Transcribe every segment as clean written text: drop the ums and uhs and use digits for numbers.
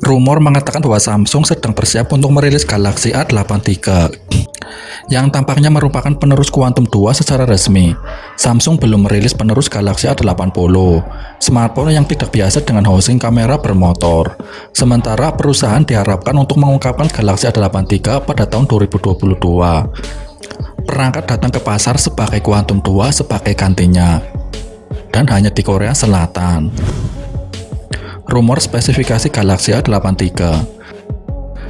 Rumor mengatakan bahwa Samsung sedang bersiap untuk merilis Galaxy A83 yang tampaknya merupakan penerus Quantum 2 secara resmi. Samsung belum merilis penerus Galaxy A80, smartphone yang tidak biasa dengan housing kamera bermotor. Sementara perusahaan diharapkan untuk mengungkapkan Galaxy A83 pada tahun 2022. Perangkat datang ke pasar sebagai Quantum 2 sebagai gantinya, dan hanya di Korea Selatan. Rumor spesifikasi Galaxy A83.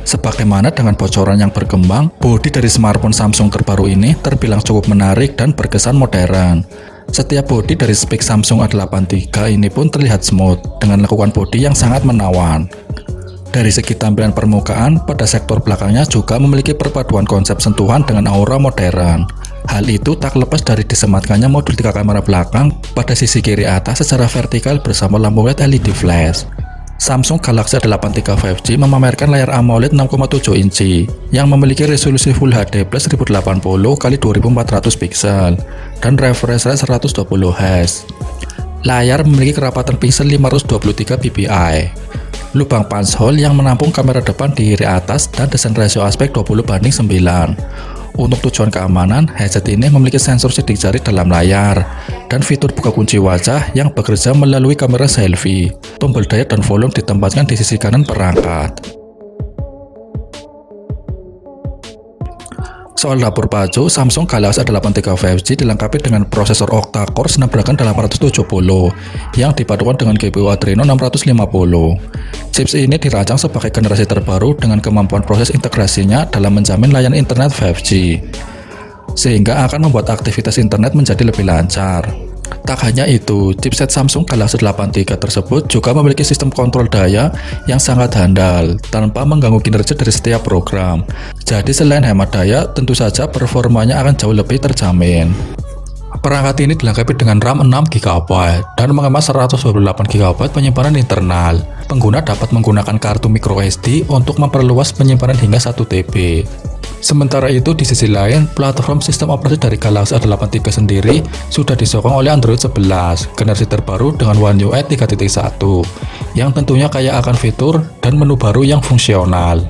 Sebagaimana dengan bocoran yang berkembang, bodi dari smartphone Samsung terbaru ini terbilang cukup menarik dan berkesan modern. Setiap bodi dari spek Samsung A83 ini pun terlihat smooth dengan lekukan bodi yang sangat menawan. Dari segi tampilan permukaan, pada sektor belakangnya juga memiliki perpaduan konsep sentuhan dengan aura modern. Hal itu tak lepas dari disematkannya modul 3 kamera belakang pada sisi kiri atas secara vertikal bersama lampu LED flash. Samsung Galaxy A83 5G memamerkan layar AMOLED 6,7 inci yang memiliki resolusi Full HD Plus 1080 x 2400 pixel dan refresh rate 120 Hz. Layar memiliki kerapatan pixel 523 ppi. Lubang punch hole yang menampung kamera depan di kiri atas dan desain rasio aspek 20:9. Untuk tujuan keamanan, headset ini memiliki sensor sidik jari dalam layar dan fitur buka kunci wajah yang bekerja melalui kamera selfie. Tombol daya dan volume ditempatkan di sisi kanan perangkat. Soal dapur pacu, Samsung Galaxy A83 5G dilengkapi dengan prosesor octa-core Snapdragon 870 yang dipadukan dengan GPU Adreno 650. Chips ini dirancang sebagai generasi terbaru dengan kemampuan proses integrasinya dalam menjamin layanan internet 5G, sehingga akan membuat aktivitas internet menjadi lebih lancar. Tak hanya itu, chipset Samsung Galaxy A83 tersebut juga memiliki sistem kontrol daya yang sangat handal tanpa mengganggu kinerja dari setiap program. Jadi selain hemat daya, tentu saja performanya akan jauh lebih terjamin. Perangkat ini dilengkapi dengan RAM 6GB dan mengemas 128GB penyimpanan internal. Pengguna dapat menggunakan kartu microSD untuk memperluas penyimpanan hingga 1TB. Sementara itu, di sisi lain, platform sistem operasi dari Galaxy A83 sendiri sudah disokong oleh Android 11, generasi terbaru dengan One UI 3.1, yang tentunya kaya akan fitur dan menu baru yang fungsional.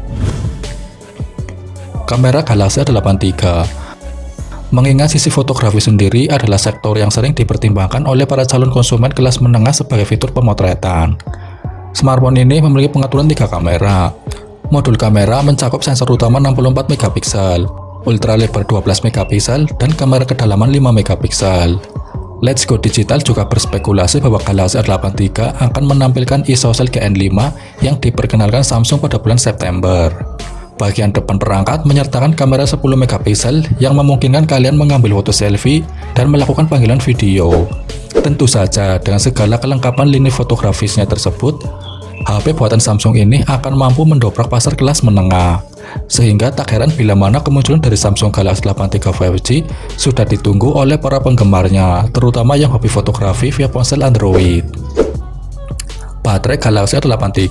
Kamera Galaxy A83. Mengingat sisi fotografi sendiri adalah sektor yang sering dipertimbangkan oleh para calon konsumen kelas menengah sebagai fitur pemotretan. Smartphone ini memiliki pengaturan 3 kamera. Modul kamera mencakup sensor utama 64 megapiksel, ultra lebar 12 megapiksel, dan kamera kedalaman 5 megapiksel. Let's Go Digital juga berspekulasi bahwa Galaxy A83 akan menampilkan ISOCELL GN5 yang diperkenalkan Samsung pada bulan September. Bagian depan perangkat menyertakan kamera 10 megapiksel yang memungkinkan kalian mengambil foto selfie dan melakukan panggilan video. Tentu saja, dengan segala kelengkapan lini fotografisnya tersebut, HP buatan Samsung ini akan mampu mendobrak pasar kelas menengah, sehingga tak heran bila mana kemunculan dari Samsung Galaxy A83 5G sudah ditunggu oleh para penggemarnya, terutama yang hobi fotografi via ponsel Android. Baterai Galaxy A83.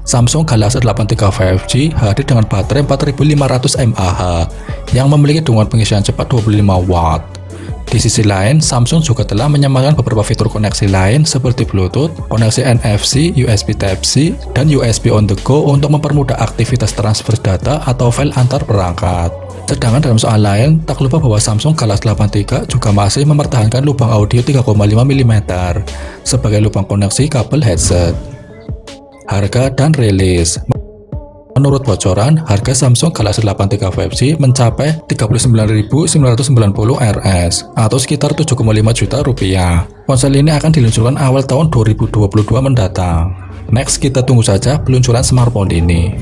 Samsung Galaxy A83 5G hadir dengan baterai 4500 mAh yang memiliki dukungan pengisian cepat 25 Watt. Di sisi lain, Samsung juga telah menyamakan beberapa fitur koneksi lain seperti Bluetooth, koneksi NFC, USB Type-C, dan USB on the go untuk mempermudah aktivitas transfer data atau file antar perangkat. Sedangkan dalam soal lain, tak lupa bahwa Samsung Galaxy A83 juga masih mempertahankan lubang audio 3,5 mm sebagai lubang koneksi kabel headset. Harga dan rilis. Menurut bocoran, harga Samsung Galaxy A83 5G mencapai 39.990 Rs atau sekitar 7,5 juta rupiah. Ponsel ini akan diluncurkan awal tahun 2022 mendatang. Next, kita tunggu saja peluncuran smartphone ini.